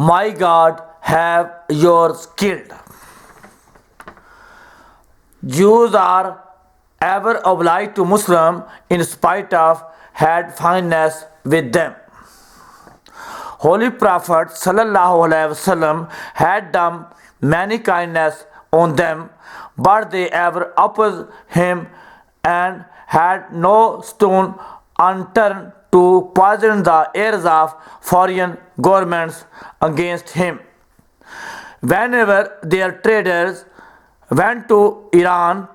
My God, have yours killed. Jews are ever obliged to Muslim in spite of had fineness with them. Holy Prophet Sallallahu Alaihi Wasallam had done many kindness on them, but they ever opposed him and had no stone unturned to poison the ears of foreign governments against him. Whenever their traders went to Iran,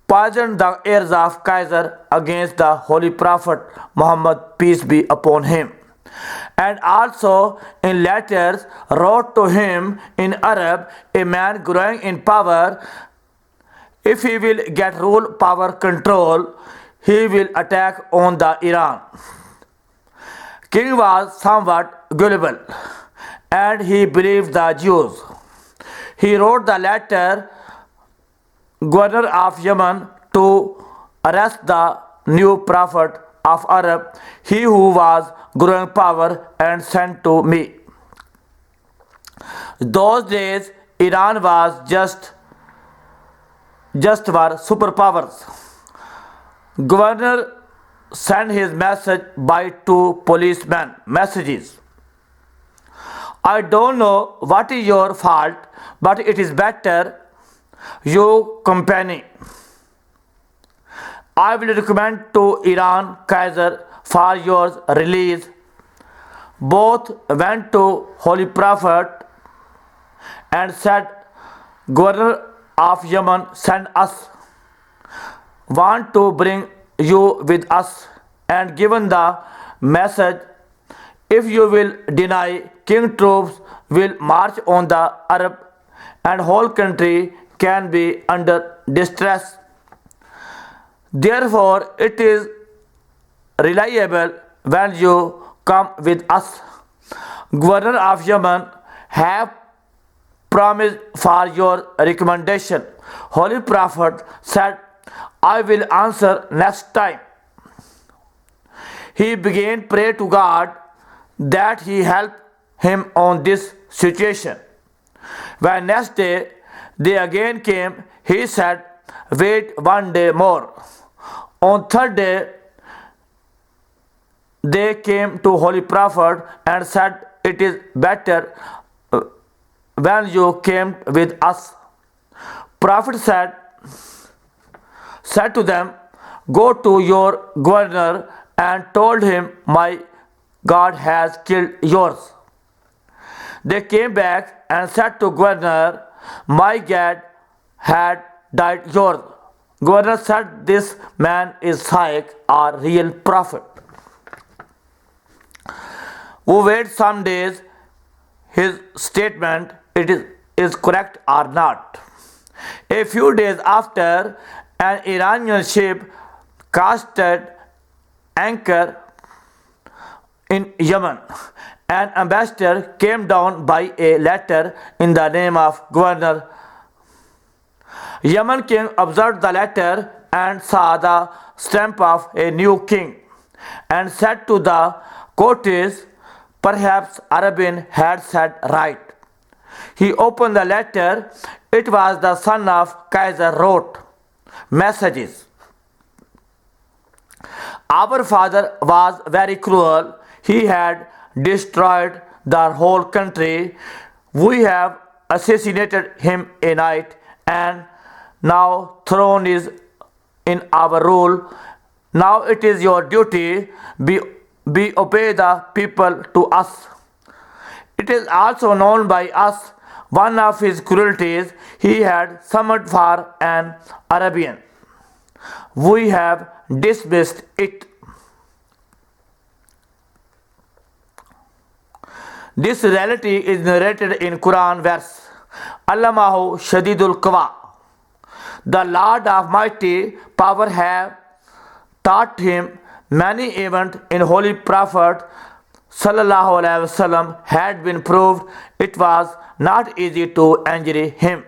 poisoned the ears of Kaiser against the Holy Prophet Muhammad, peace be upon him, and also in letters wrote to him in Arab, a man growing in power, if he will get rule, power, control, he will attack on the Iran. King was somewhat gullible, and he believed the Jews. He wrote the letter, governor of Yemen, to arrest the new prophet of Arab, he who was growing power, and sent to me. Those days Iran was just were superpowers. Governor sent his message by two policemen messages. I don't know what is your fault, but it is better you company. I will recommend to Iran Kaiser for your release. Both went to Holy Prophet and said, Governor of Yemen sent us, want to bring you with us, and given the message, if you will deny, king troops will march on the Arab and whole country can be under distress. Therefore, it is reliable when you come with us. Governor of Yemen, have promised for your recommendation. Holy Prophet said, I will answer next time. He began pray to God that he help him on this situation. When next day they again came, he said, wait one day more. On third day they came to Holy Prophet and said, it is better when you came with us. Prophet said to them, go to your governor and told him, my God has killed yours. They came back and said to governor, my God had died yours. Governor said, this man is Shaykh or real prophet. We wait some days his statement is correct or not. A few days after, an Iranian ship casted anchor in Yemen. An ambassador came down by a letter in the name of governor. Yemen king observed the letter and saw the stamp of a new king and said to the courtiers, perhaps Arabian had said right. He opened the letter. It was the son of Kaiser wrote messages. Our father was very cruel. He had destroyed the whole country. We have assassinated him a night, and now throne is in our rule. Now it is your duty, be obey the people to us. It is also known by us one of his cruelties he had summoned for an Arabian. We have dismissed it. This reality is narrated in Quran verse, Allamahu Shadidul Qawa. The Lord of Mighty Power have taught him many events in Holy Prophet Sallallahu Alaihi Wasallam had been proved it was not easy to injure him.